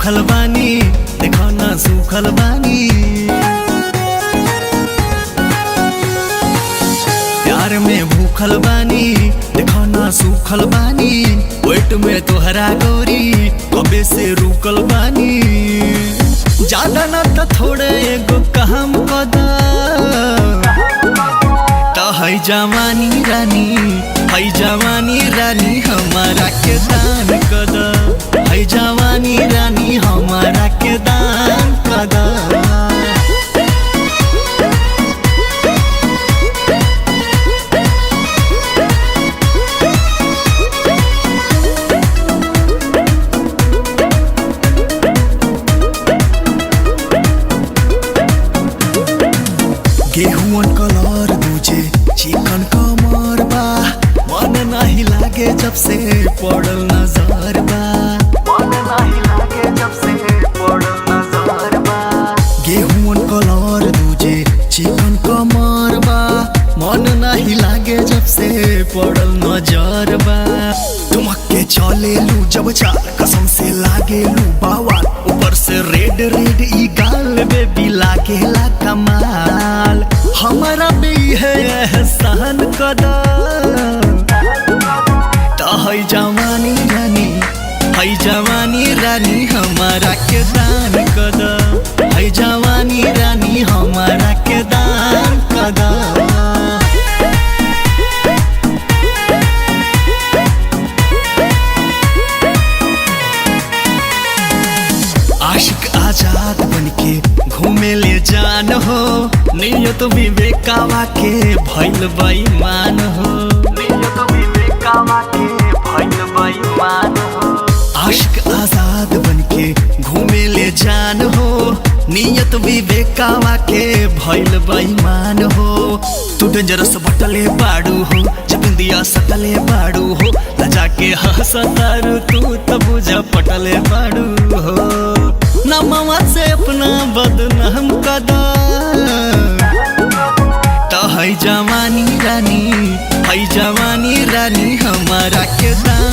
भूखल बानी देखो ना सूखल बानी। प्यार में भूखल बानी देखो ना सूखल बानी। वेट में तोहरा गोरी कबे से रुकल बानी। ज्यादा ना तो थोड़े एगो काम कदा तो है जवानी रानी, है जवानी रानी हमारा के दान कदा। है जवानी रानी हमारा के दान कदा। गेहूं कलर दूजे चिकन कमर बा। मन नहीं लागे जब से पड़ल नजर बा। मन नहीं लागे जब से पड़ल नजर बा। गेहूं कलर दूजे चिकन कमर बा। मन नहीं लागे जब से पड़ल नजर बा। तुमके चले लू जब चाल कसम से लागे लू बावा। ऊपर से रेड रेड ई गाल बेबी लागे ला कमाल। हमारा भी है एहसान कदा तो है जवानी रानी, है जवानी रानी हमारा के दान कदा। है जवानी रानी हमारा के दान कदा। आशिक आजाद बनके घूमे ले जान हो। नियत विवेकावा के भइल बेईमान हो। नियत विवेकावा के भइल बेईमान हो। आशिक आजाद बनके घूमे ले जान हो। नियत विवेकावा के भइल बेईमान हो। तू डेंजरस बटले बाड़ू हो जब इंदिया सटले बाड़ू हो। लजा के हंसतारू तू तो बुझा पटले बाड़ू हो। नमवा से अपना बदनाम कदा तो है जवानी रानी, है जवानी रानी हमारा के दान